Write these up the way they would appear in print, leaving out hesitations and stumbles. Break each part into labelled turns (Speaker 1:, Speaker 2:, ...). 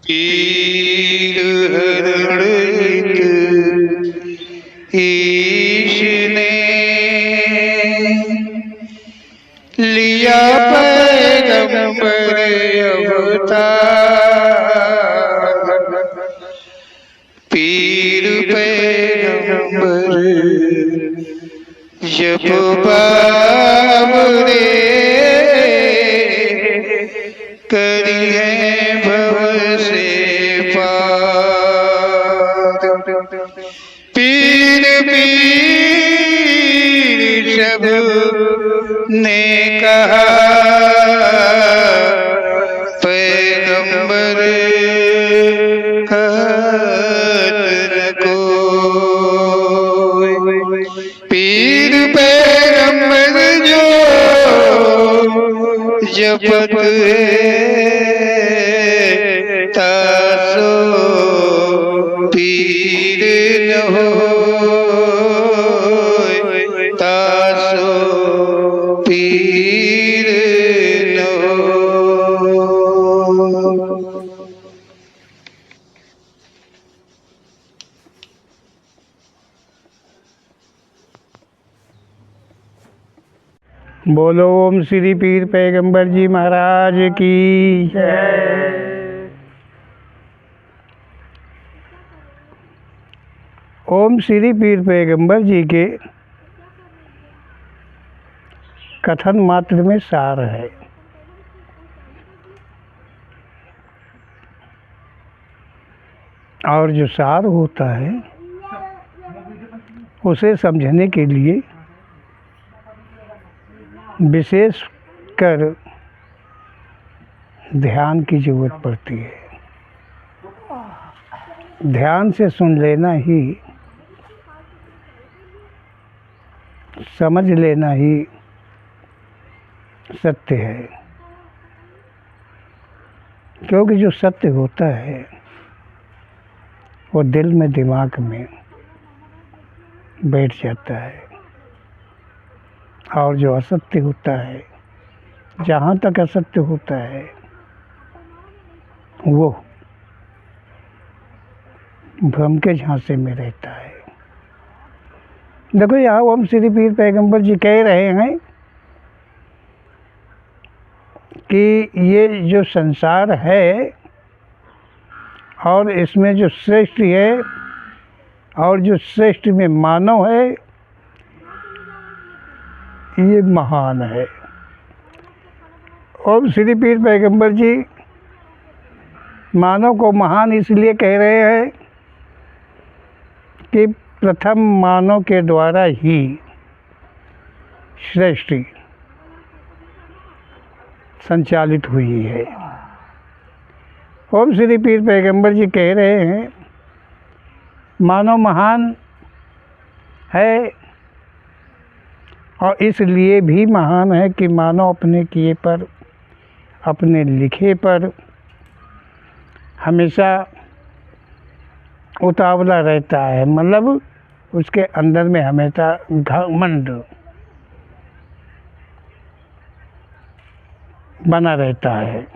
Speaker 1: पीर हरण ईश ने लिया पैगंबर अवतार। पीर पैगंबर जब बाबरे करी है भव से पार। पीर पीर सब ने कहा पैगंबर कहत न कोई। पीर पैगंबर जो जपत है तासो पीर न होय, तासो पीर न होय।
Speaker 2: बोलो ओम श्री पीर पैगंबर जी महाराज की जय। ओम श्री पीर पैगंबर जी के कथन मात्र में सार है। और जो सार होता है उसे समझने के लिए विशेष कर ध्यान की जरूरत पड़ती है। ध्यान से सुन लेना ही, समझ लेना ही सत्य है। क्योंकि जो सत्य होता है वो दिल में, दिमाग में बैठ जाता है। और जो असत्य होता है, जहाँ तक असत्य होता है, वो भ्रम के झांसे में रहता है। देखो यहाँ ओम श्री पीर पैगंबर जी कह रहे हैं कि ये जो संसार है और इसमें जो श्रेष्ठ है और जो श्रेष्ठ में मानव है, ये महान है। ओम श्री पीर पैगंबर जी मानव को महान इसलिए कह रहे हैं कि प्रथम मानव के द्वारा ही सृष्टि संचालित हुई है। ओम श्री पीर पैगंबर जी कह रहे हैं मानव महान है, और इसलिए भी महान है कि मानव अपने किए पर, अपने लिखे पर हमेशा उतावला रहता है। मतलब उसके अंदर में हमेशा घमंड बना रहता है।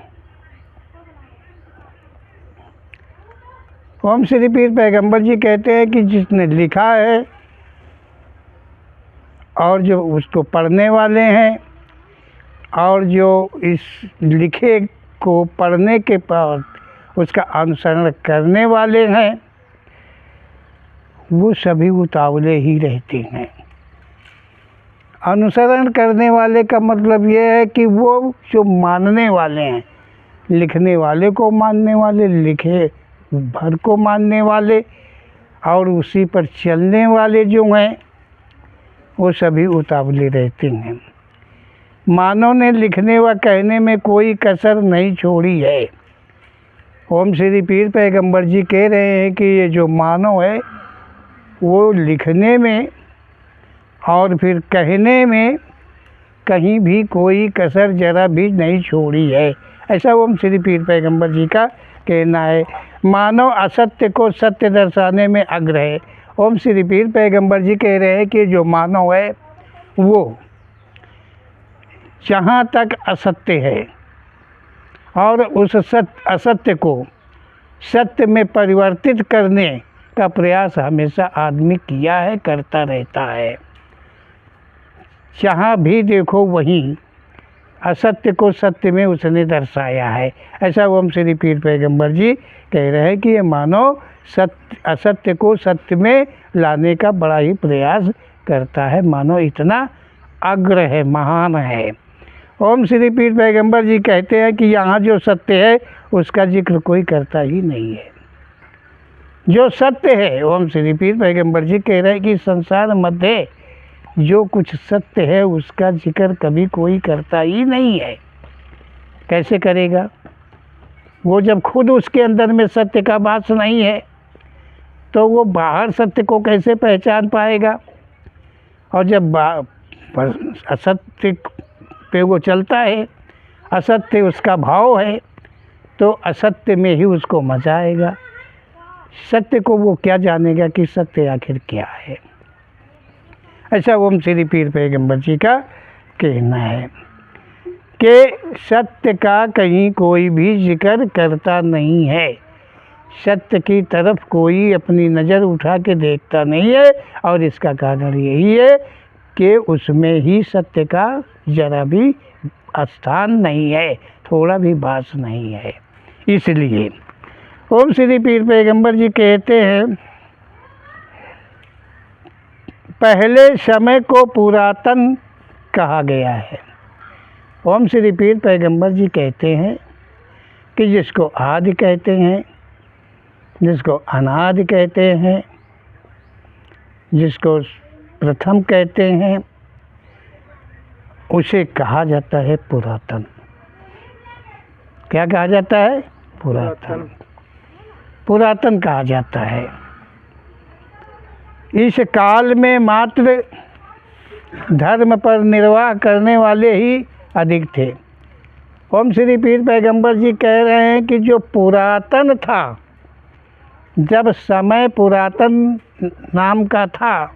Speaker 2: ओम श्री पीर पैगंबर जी कहते हैं कि जिसने लिखा है और जो उसको पढ़ने वाले हैं और जो इस लिखे को पढ़ने के बाद उसका अनुसरण करने वाले हैं, वो सभी उतावले ही रहते हैं। अनुसरण करने वाले का मतलब ये है कि वो जो मानने वाले हैं, लिखने वाले को मानने वाले, लिखे भर को मानने वाले और उसी पर चलने वाले जो हैं, वो सभी उतावले रहते हैं। मानव ने लिखने व कहने में कोई कसर नहीं छोड़ी है। ओम श्री पीर पैगंबर जी कह रहे हैं कि ये जो मानव है वो लिखने में और फिर कहने में कहीं भी कोई कसर जरा भी नहीं छोड़ी है। ऐसा ओम श्री पीर पैगंबर जी का कहना है। मानव असत्य को सत्य दर्शाने में अग्र है। ओम श्री पीर पैगंबर जी कह रहे हैं कि जो मानव है वो जहाँ तक असत्य है और उस असत्य को सत्य में परिवर्तित करने का प्रयास हमेशा आदमी किया है, करता रहता है। जहाँ भी देखो वहीं असत्य को सत्य में उसने दर्शाया है। ऐसा ओम श्री पीर पैगंबर जी कह रहे हैं कि ये मानव सत्य असत्य को सत्य में लाने का बड़ा ही प्रयास करता है। मानव इतना अग्र है, महान है। ओम श्री पीर पैगंबर जी कहते हैं कि यहाँ जो सत्य है उसका जिक्र कोई करता ही नहीं है। जो सत्य है, ओम श्री पीर पैगंबर जी कह रहे हैं कि संसार मध्य जो कुछ सत्य है उसका जिक्र कभी कोई करता ही नहीं है। कैसे करेगा? वो जब खुद उसके अंदर में सत्य का वास नहीं है तो वो बाहर सत्य को कैसे पहचान पाएगा? और जब असत्य पे वो चलता है, असत्य उसका भाव है, तो असत्य में ही उसको मजा आएगा। सत्य को वो क्या जानेगा कि सत्य आखिर क्या है। ऐसा ओम श्री पीर पैगंबर जी का कहना है कि सत्य का कहीं कोई भी जिक्र करता नहीं है। सत्य की तरफ कोई अपनी नज़र उठा के देखता नहीं है, और इसका कारण यही है कि उसमें ही सत्य का जरा भी स्थान नहीं है, थोड़ा भी वास नहीं है। इसलिए ओम श्री पीर पैगंबर जी कहते हैं, पहले समय को पुरातन कहा गया है। ओम श्री पीर पैगंबर जी कहते हैं कि जिसको आदि कहते हैं, जिसको अनादि कहते हैं, जिसको प्रथम कहते हैं, उसे कहा जाता है पुरातन। क्या कहा जाता है? पुरातन। पुरातन कहा जाता है। इस काल में मात्र धर्म पर निर्वाह करने वाले ही अधिक थे। ओम श्री पीर पैगंबर जी कह रहे हैं कि जो पुरातन था, जब समय पुरातन नाम का था,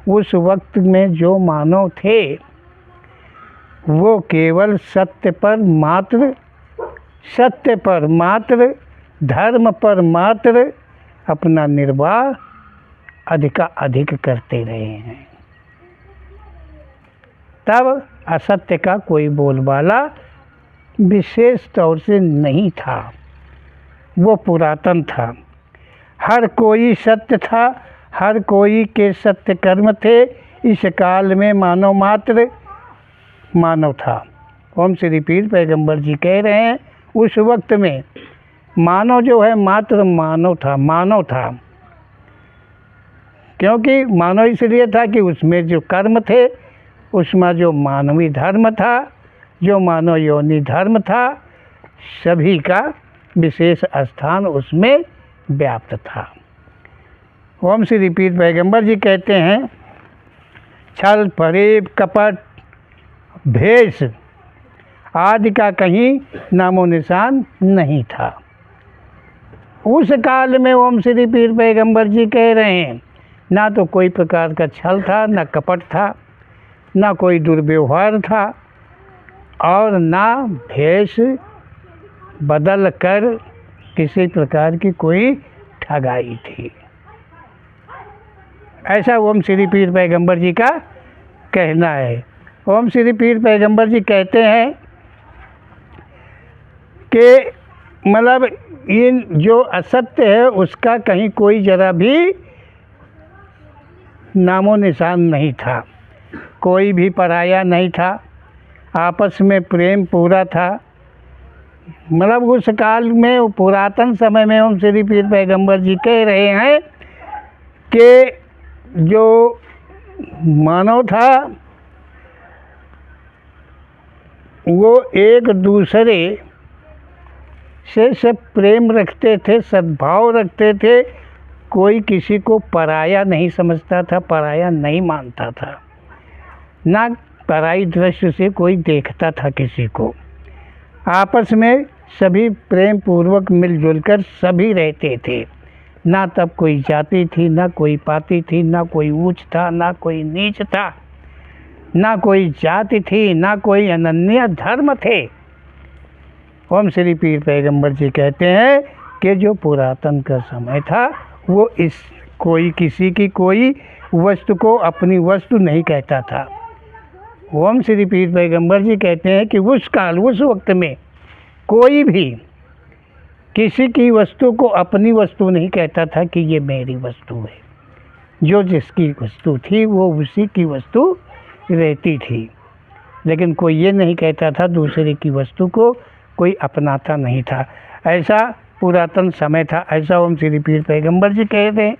Speaker 2: उस वक्त में जो मानव थे वो केवल सत्य पर धर्म पर मात्र अपना निर्वाह अधिक करते रहे हैं। तब असत्य का कोई बोलबाला विशेष तौर से नहीं था, वो पुरातन था। हर कोई सत्य था, हर कोई के सत्य कर्म थे। इस काल में मानव मात्र मानव था। ओम श्री पीर पैगंबर जी कह रहे हैं उस वक्त में मानव जो है मात्र मानव था। क्योंकि मानव इसलिए था कि उसमें जो कर्म थे, उसमें जो मानवीय धर्म था, जो मानव योनि धर्म था, सभी का विशेष स्थान उसमें व्याप्त था। ओम श्री पीर पैगंबर जी कहते हैं, छल फरेब कपट भेष आदि का कहीं नामो निशान नहीं था। उस काल में ओम श्री पीर पैगंबर जी कह रहे हैं, ना तो कोई प्रकार का छल था, ना कपट था, ना कोई दुर्व्यवहार था, और ना भेष बदल कर किसी प्रकार की कोई ठगाई थी। ऐसा ओम श्री पीर पैगंबर जी का कहना है। ओम श्री पीर पैगंबर जी कहते हैं कि मतलब इन जो असत्य है उसका कहीं कोई जरा भी नामो निशान नहीं था, कोई भी पराया नहीं था, आपस में प्रेम पूरा था। मतलब उस काल में, पुरातन समय में ओम श्री पीर पैगंबर जी कह रहे हैं कि जो मानव था वो एक दूसरे से सब प्रेम रखते थे, सद्भाव रखते थे। कोई किसी को पराया नहीं समझता था, पराया नहीं मानता था, ना पराई दृष्टि से कोई देखता था किसी को। आपस में सभी प्रेम पूर्वक मिलजुल कर सभी रहते थे। ना तब कोई जाति थी, ना कोई पाति थी, ना कोई ऊंच था, ना कोई नीच था, ना कोई जाति थी, ना कोई अनन्य धर्म थे। ओम श्री पीर पैगंबर जी कहते हैं कि जो पुरातन का समय था वो इस कोई किसी की कोई वस्तु को अपनी वस्तु नहीं कहता था। ओम श्री पीर पैगंबर जी कहते हैं कि उस काल उस वक्त में कोई भी किसी की वस्तु को अपनी वस्तु नहीं कहता था कि ये मेरी वस्तु है। जो जिसकी वस्तु थी वो उसी की वस्तु रहती थी, लेकिन कोई ये नहीं कहता था दूसरे की वस्तु को कोई अपनाता नहीं था। ऐसा पुरातन समय था, ऐसा ओम श्री पीर पैगंबर जी कहते हैं।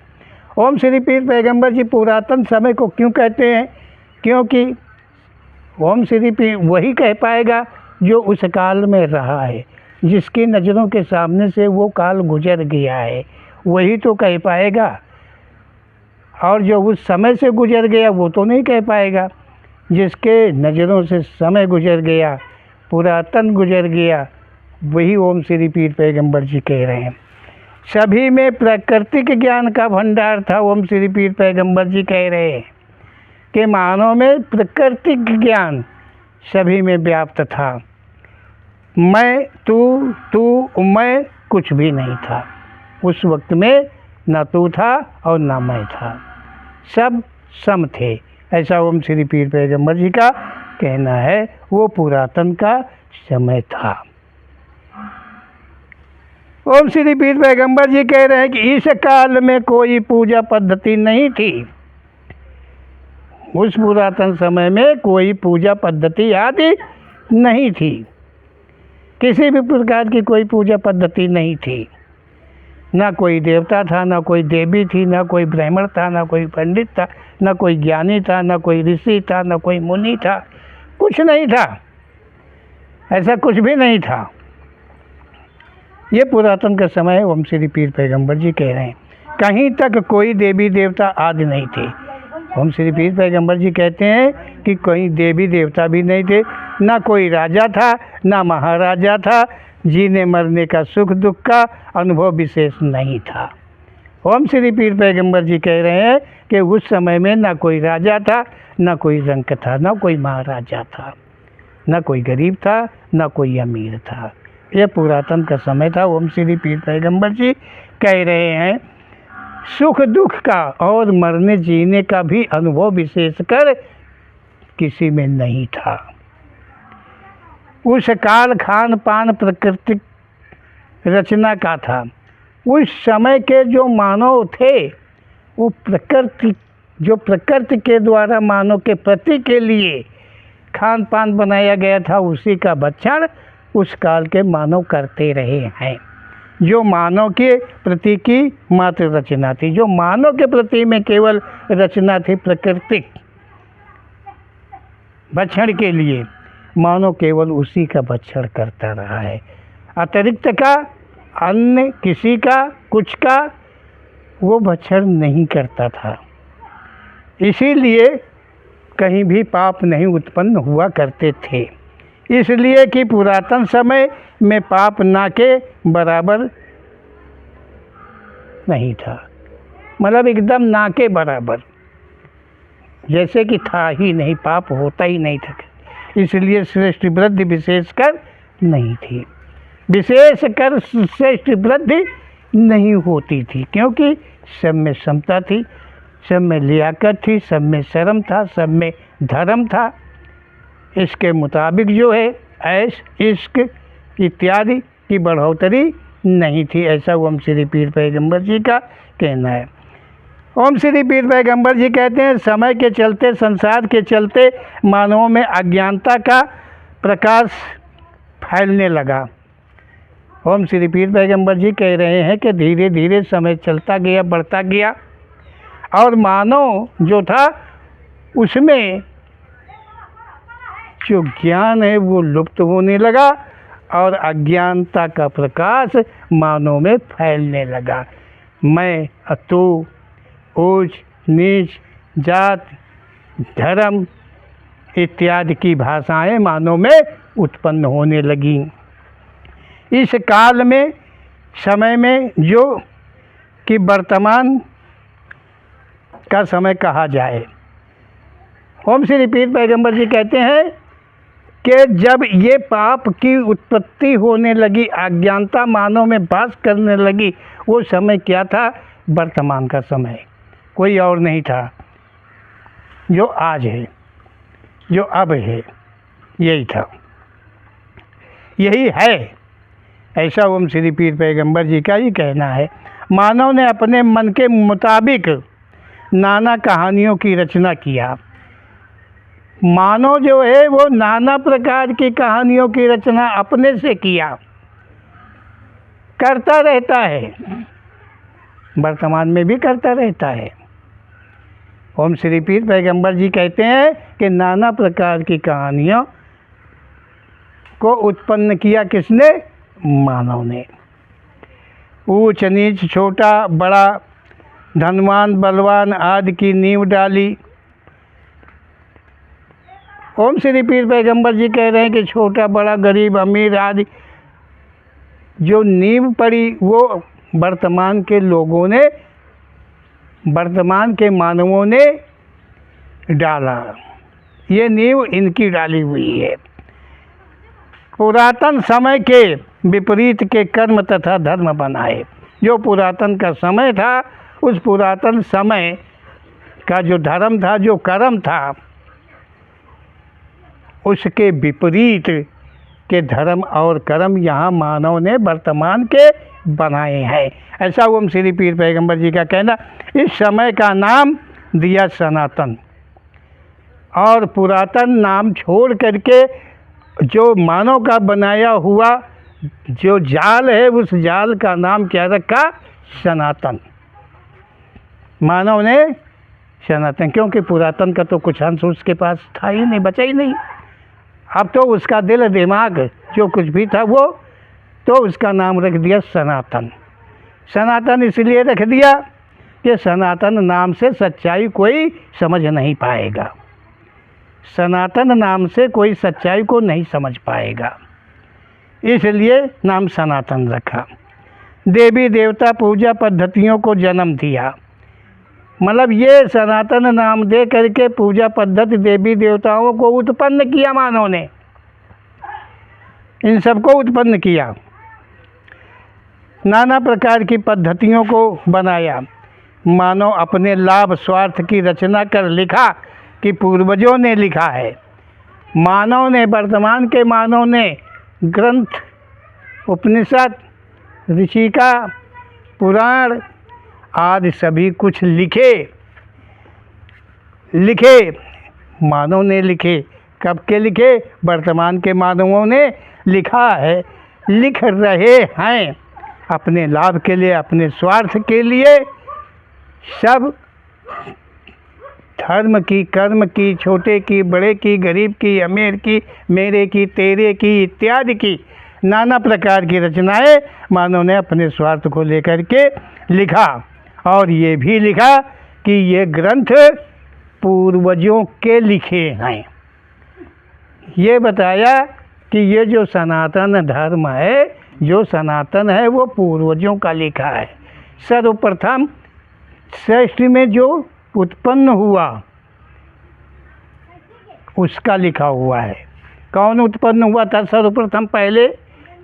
Speaker 2: ओम श्री पीर पैगंबर जी पुरातन समय को क्यों कहते हैं? क्योंकि ओम श्री पीर वही कह पाएगा जो उस काल में रहा है, जिसकी नज़रों के सामने से वो काल गुजर गया है, वही तो कह पाएगा। और जो उस समय से गुजर गया वो तो नहीं कह पाएगा। जिसके नज़रों से समय गुजर गया, पुरातन गुजर गया, वही ओम श्री पीर पैगंबर जी कह रहे हैं। सभी में प्राकृतिक ज्ञान का भंडार था। ओम श्री पीर पैगंबर जी कह रहे हैं कि मानव में प्राकृतिक ज्ञान सभी में व्याप्त था। मैं तू मैं कुछ भी नहीं था उस वक्त में, ना तू था और ना मैं था, सब सम थे। ऐसा ओम श्री पीर पैगंबर जी का कहना है। वो पुरातन का समय था। ओम श्री पीर पैगंबर जी कह रहे हैं कि इस काल में कोई पूजा पद्धति नहीं थी। उस पुरातन समय में कोई पूजा पद्धति आदि नहीं थी, किसी भी प्रकार की कोई पूजा पद्धति नहीं थी। ना कोई देवता था, ना कोई देवी थी, ना कोई ब्राह्मण था, ना कोई पंडित था, ना कोई ज्ञानी था, ना कोई ऋषि था, ना कोई मुनि था, कुछ नहीं था, ऐसा कुछ भी नहीं था। ये पुरातन का समय ओम श्री पीर पैगंबर जी कह रहे हैं। कहीं तक कोई देवी देवता आदि नहीं थे। ओम श्री पीर पैगंबर जी कहते हैं कि कोई देवी देवता भी नहीं थे, ना कोई राजा था, ना महाराजा था, जीने मरने का सुख दुख का अनुभव विशेष नहीं था। ओम श्री पीर पैगंबर जी कह रहे हैं कि उस समय में ना कोई राजा था, ना कोई रंक था, ना कोई महाराजा था, ना कोई गरीब था, ना कोई अमीर था। यह पुरातन का समय था। ओम श्री पीर पैगंबर जी कह रहे हैं सुख दुख का और मरने जीने का भी अनुभव विशेषकर किसी में नहीं था। उस काल खान पान प्राकृतिक रचना का था। उस समय के जो मानव थे वो प्रकृति के द्वारा मानव के प्रति के लिए खान पान बनाया गया था, उसी का भक्षण उस काल के मानव करते रहे हैं। जो मानव के प्रति की मात्र रचना थी, जो मानव के प्रति में केवल रचना थी प्राकृतिक भक्षण के लिए, मानव केवल उसी का भक्षण करता रहा है। अतिरिक्त का अन्य किसी का कुछ का वो भक्षण नहीं करता था। इसीलिए कहीं भी पाप नहीं उत्पन्न हुआ करते थे, इसलिए कि पुरातन समय में पाप ना के बराबर नहीं था, मतलब एकदम ना के बराबर, जैसे कि था ही नहीं, पाप होता ही नहीं था। इसलिए श्रेष्ठ वृद्धि विशेषकर नहीं थी, विशेषकर श्रेष्ठ वृद्धि नहीं होती थी, क्योंकि सब में समता थी, सब में लियाकत थी, सब में शर्म था, सब में धर्म था। इसके मुताबिक जो है ऐश इश्क इत्यादि की बढ़ोतरी नहीं थी। ऐसा ओम श्री पीर पैगंबर जी का कहना है। ओम श्री पीर पैगंबर जी कहते हैं समय के चलते, संसार के चलते मानवों में अज्ञानता का प्रकाश फैलने लगा। ओम श्री पीर पैगंबर जी कह रहे हैं कि धीरे धीरे समय चलता गया, बढ़ता गया, और मानव जो था उसमें जो ज्ञान है वो लुप्त होने लगा और अज्ञानता का प्रकाश मानव में फैलने लगा। मैं, तू, ऊंच नीच, जात, धर्म इत्यादि की भाषाएं मानव में उत्पन्न होने लगीं। इस काल में, समय में, जो कि वर्तमान का समय कहा जाए, ओम श्री पीर पैगंबर जी कहते हैं कि जब ये पाप की उत्पत्ति होने लगी, अज्ञानता मानव में वास करने लगी, वो समय क्या था? वर्तमान का समय, कोई और नहीं था। जो आज है, जो अब है, यही था, यही है। ऐसा ओम श्री पीर पैगंबर जी का ही कहना है। मानव ने अपने मन के मुताबिक नाना कहानियों की रचना किया। मानव जो है वो नाना प्रकार की कहानियों की रचना अपने से किया, करता रहता है, वर्तमान में भी करता रहता है। ओम श्री पीर पैगंबर जी कहते हैं कि नाना प्रकार की कहानियों को उत्पन्न किया किसने? मानव ने। ऊंच नीच, छोटा बड़ा, धनवान बलवान आदि की नींव डाली। ओम श्री पीर पैगंबर जी कह रहे हैं कि छोटा बड़ा, गरीब अमीर आदि जो नींव पड़ी वो वर्तमान के लोगों ने, वर्तमान के मानवों ने डाला। ये नींव इनकी डाली हुई है। पुरातन समय के विपरीत के कर्म तथा धर्म बनाए। जो पुरातन का समय था, उस पुरातन समय का जो धर्म था, जो कर्म था, उसके विपरीत के धर्म और कर्म यहाँ मानव ने वर्तमान के बनाए हैं। ऐसा ओम श्री पीर पैगंबर जी का कहना। इस समय का नाम दिया सनातन, और पुरातन नाम छोड़ करके जो मानव का बनाया हुआ जो जाल है, उस जाल का नाम क्या रखा? सनातन। मानव ने सनातन, क्योंकि पुरातन का तो कुछ अंश उसके पास था ही नहीं, बचा ही नहीं। अब तो उसका दिल दिमाग जो कुछ भी था वो, तो उसका नाम रख दिया सनातन। सनातन इसलिए रख दिया कि सनातन नाम से सच्चाई कोई समझ नहीं पाएगा। सनातन नाम से कोई सच्चाई को नहीं समझ पाएगा, इसलिए नाम सनातन रखा। देवी देवता पूजा पद्धतियों को जन्म दिया। मतलब ये सनातन नाम दे करके पूजा पद्धति देवी देवताओं को उत्पन्न किया मानव ने, इन सबको उत्पन्न किया। नाना प्रकार की पद्धतियों को बनाया। मानव अपने लाभ स्वार्थ की रचना कर लिखा कि पूर्वजों ने लिखा है। मानव ने, वर्तमान के मानव ने ग्रंथ, उपनिषद, ऋषिका, पुराण आदि सभी कुछ लिखे मानव ने लिखे। कब के लिखे? वर्तमान के मानवों ने लिखा है, लिख रहे हैं अपने लाभ के लिए, अपने स्वार्थ के लिए। सब धर्म की, कर्म की, छोटे की, बड़े की, गरीब की, अमीर की, मेरे की, तेरे की इत्यादि की नाना प्रकार की रचनाएं मानव ने अपने स्वार्थ को लेकर के लिखा। और ये भी लिखा कि ये ग्रंथ पूर्वजों के लिखे हैं। ये बताया कि ये जो सनातन धर्म है, जो सनातन है, वो पूर्वजों का लिखा है। सर्वप्रथम सृष्टि में जो उत्पन्न हुआ उसका लिखा हुआ है। कौन उत्पन्न हुआ था सर्वप्रथम? पहले,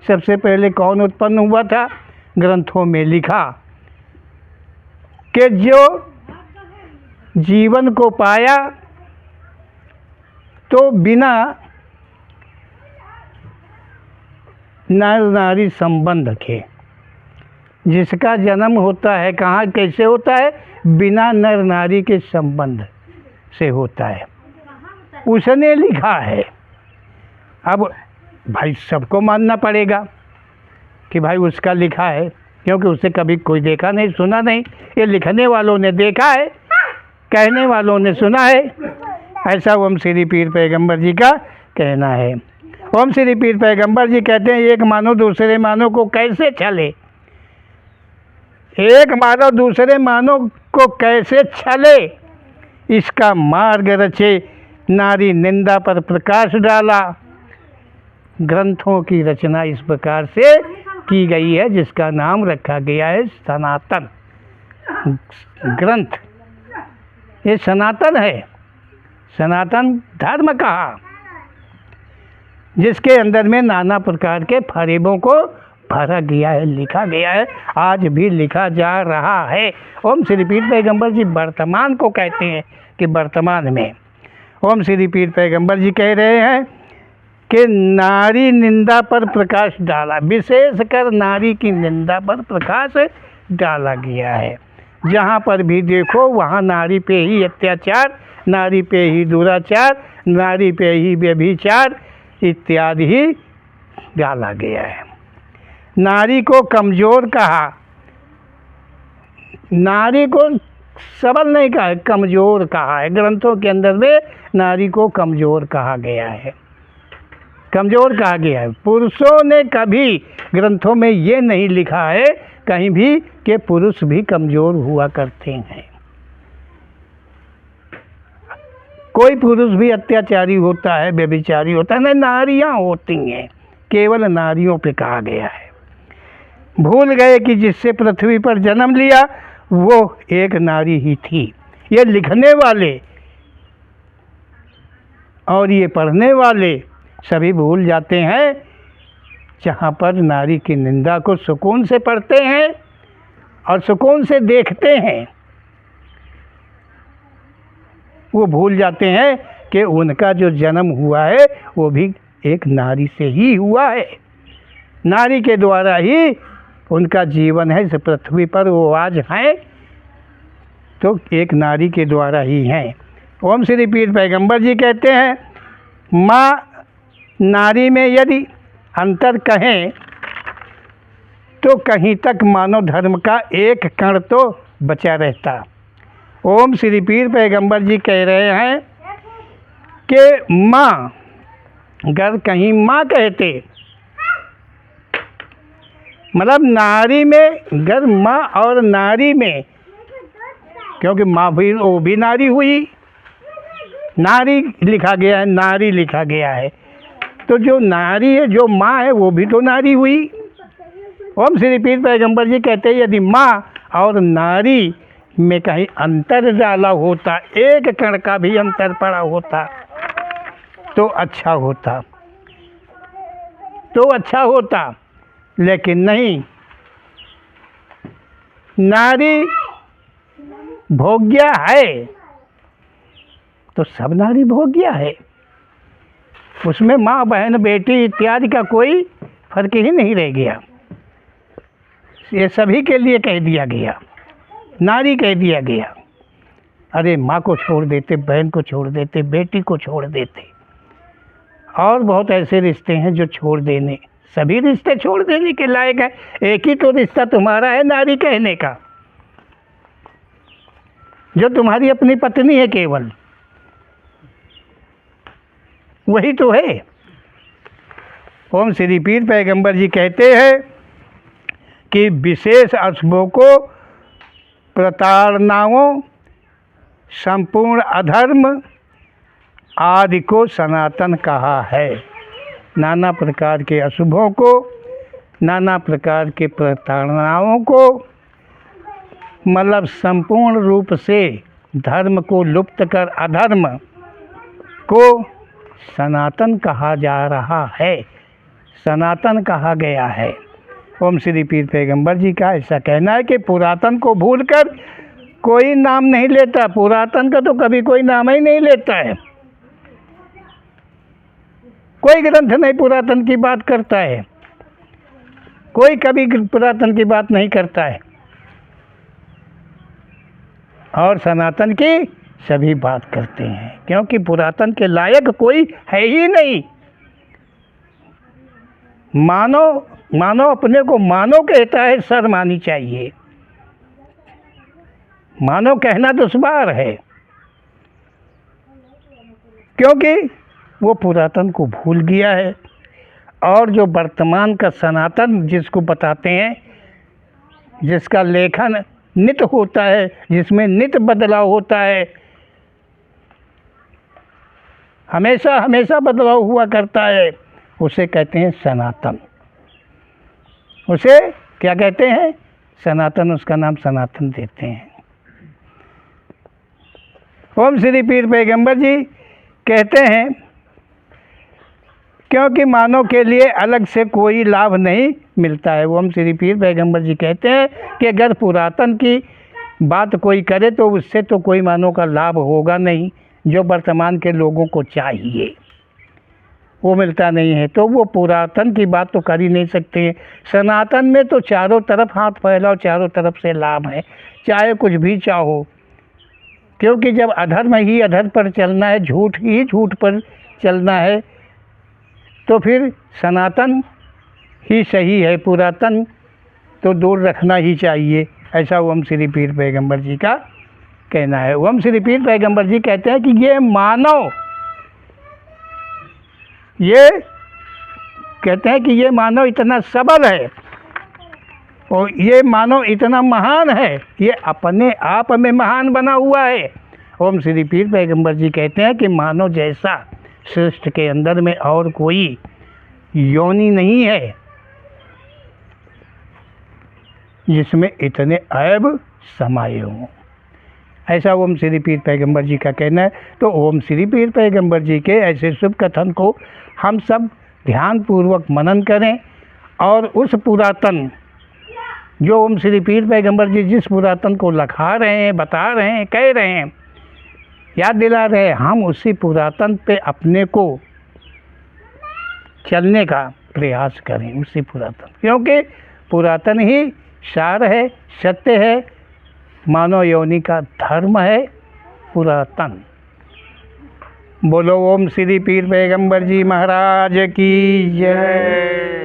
Speaker 2: सबसे पहले कौन उत्पन्न हुआ था? ग्रंथों में लिखा कि जो जीवन को पाया तो बिना नर नारी संबंध के, जिसका जन्म होता है कहाँ, कैसे होता है? बिना नर नारी के संबंध से होता है। उसने लिखा है। अब भाई सबको मानना पड़ेगा कि भाई उसका लिखा है, क्योंकि उसे कभी कोई देखा नहीं, सुना नहीं। ये लिखने वालों ने देखा है, कहने वालों ने सुना है। ऐसा ओम श्री पीर पैगंबर जी का कहना है। ओम श्री पीर पैगंबर जी कहते हैं, एक मानव दूसरे मानव को कैसे छले, एक मानव दूसरे मानव को कैसे छले, इसका मार्ग रचे, नारी निंदा पर प्रकाश डाला। ग्रंथों की रचना इस प्रकार से की गई है, जिसका नाम रखा गया है सनातन ग्रंथ। ये सनातन है, सनातन धर्म कहा। जिसके अंदर में नाना प्रकार के फरेबों को भरा गया है, लिखा गया है, आज भी लिखा जा रहा है। ओम श्री पीर पैगंबर जी वर्तमान को कहते हैं कि वर्तमान में ओम श्री पीर पैगंबर जी कह रहे हैं कि नारी निंदा पर प्रकाश डाला, विशेषकर नारी की निंदा पर प्रकाश डाला गया है। जहाँ पर भी देखो वहाँ नारी पे ही अत्याचार, नारी पे ही दुराचार, नारी पे ही व्यभिचार इत्यादि ही डाला गया है। नारी को कमज़ोर कहा, नारी को सबल नहीं कहा है, कमज़ोर कहा है। ग्रंथों के अंदर में नारी को कमज़ोर कहा गया है, कमज़ोर कहा गया है। पुरुषों ने कभी ग्रंथों में ये नहीं लिखा है कहीं भी कि पुरुष भी कमज़ोर हुआ करते हैं। कोई पुरुष भी अत्याचारी होता है, व्यभिचारी होता है, नहीं, नारियां होती हैं, केवल नारियों पे कहा गया है। भूल गए कि जिससे पृथ्वी पर जन्म लिया वो एक नारी ही थी। ये लिखने वाले और ये पढ़ने वाले सभी भूल जाते हैं। जहाँ पर नारी की निंदा को सुकून से पढ़ते हैं और सुकून से देखते हैं, वो भूल जाते हैं कि उनका जो जन्म हुआ है वो भी एक नारी से ही हुआ है। नारी के द्वारा ही उनका जीवन है इस पृथ्वी पर, वो आज हैं तो एक नारी के द्वारा ही हैं। ओम श्री पीर पैगंबर जी कहते हैं, माँ नारी में यदि अंतर कहें तो कहीं तक मानव धर्म का एक कण तो बचा रहता। ओम श्री पीर पैगंबर जी कह रहे हैं कि माँ, अगर कहीं माँ कहते मतलब नारी में, अगर माँ और नारी में, क्योंकि माँ भी वो भी नारी हुई, नारी लिखा गया है, नारी लिखा गया है, तो जो नारी है, जो माँ है, वो भी तो नारी हुई। ओम श्री पीर पैगंबर जी कहते हैं यदि माँ और नारी में कहीं अंतर डाला होता, एक कण का भी अंतर पड़ा होता तो अच्छा होता, तो अच्छा होता, लेकिन नहीं। नारी भोग्या है तो सब नारी भोग्या है, उसमें माँ बहन बेटी इत्यादि का कोई फर्क ही नहीं रह गया। ये सभी के लिए कह दिया गया, नारी कह दिया गया। अरे माँ को छोड़ देते, बहन को छोड़ देते, बेटी को छोड़ देते, और बहुत ऐसे रिश्ते हैं जो छोड़ देने, सभी रिश्ते छोड़ देने के लायक है। एक ही तो रिश्ता तुम्हारा है नारी कहने का, जो तुम्हारी अपनी पत्नी है, केवल वही तो है। ओम श्री पीर पैगंबर जी कहते हैं कि विशेष अशुभों को, प्रताड़नाओं, संपूर्ण अधर्म आदि को सनातन कहा है। नाना प्रकार के अशुभों को, नाना प्रकार के प्रताड़नाओं को, मतलब संपूर्ण रूप से धर्म को लुप्त कर अधर्म को सनातन कहा जा रहा है, सनातन कहा गया है। ओम श्री पीर पैगंबर जी का ऐसा कहना है कि पुरातन को भूलकर कोई नाम नहीं लेता, पुरातन का तो कभी कोई नाम ही नहीं लेता है, कोई ग्रंथ नहीं पुरातन की बात करता है, कोई कभी पुरातन की बात नहीं करता है, और सनातन की सभी बात करते हैं, क्योंकि पुरातन के लायक कोई है ही नहीं। मानो अपने को मानो कहता है, शर्म आनी चाहिए। मानो कहना दुश्वार है, क्योंकि वो पुरातन को भूल गया है। और जो वर्तमान का सनातन जिसको बताते हैं, जिसका लेखन नित्य होता है, जिसमें नित्य बदलाव होता है, हमेशा हमेशा बदलाव हुआ करता है, उसे कहते हैं सनातन। उसे क्या कहते हैं? सनातन, उसका नाम सनातन देते हैं। ओम श्री पीर पैगंबर जी कहते हैं क्योंकि मानव के लिए अलग से कोई लाभ नहीं मिलता है। ओम श्री पीर पैगंबर जी कहते हैं कि अगर पुरातन की बात कोई करे तो उससे तो कोई मानव का लाभ होगा नहीं, जो वर्तमान के लोगों को चाहिए वो मिलता नहीं है, तो वो पुरातन की बात तो कर ही नहीं सकते। सनातन में तो चारों तरफ हाथ फैलाओ, चारों तरफ से लाभ है, चाहे कुछ भी चाहो। क्योंकि जब अधर्म ही अधर्म पर चलना है, झूठ ही झूठ पर चलना है, तो फिर सनातन ही सही है, पुरातन तो दूर रखना ही चाहिए। ऐसा ओम श्री पीर पैगंबर जी का कहना है। ओम श्री पीर पैगंबर जी कहते हैं कि ये मानव इतना सबल है और ये मानव इतना महान है, ये अपने आप में महान बना हुआ है। ओम श्री पीर पैगंबर जी कहते हैं कि मानव जैसा सृष्टि के अंदर में और कोई योनि नहीं है जिसमें इतने ऐब समाये हों। ऐसा ओम श्री पीर पैगंबर जी का कहना है। तो ओम श्री पीर पैगंबर जी के ऐसे शुभ कथन को हम सब ध्यानपूर्वक मनन करें और उस पुरातन जो ओम श्री पीर पैगंबर जी जिस पुरातन को लखा रहे हैं, बता रहे हैं, कह रहे हैं, याद दिला रहे हैं, हम उसी पुरातन पे अपने को चलने का प्रयास करें, उसी पुरातन, क्योंकि पुरातन ही सार है, सत्य है, मानव योनि का धर्म है पुरातन। बोलो ओम श्री पीर पैगंबर जी महाराज की जय।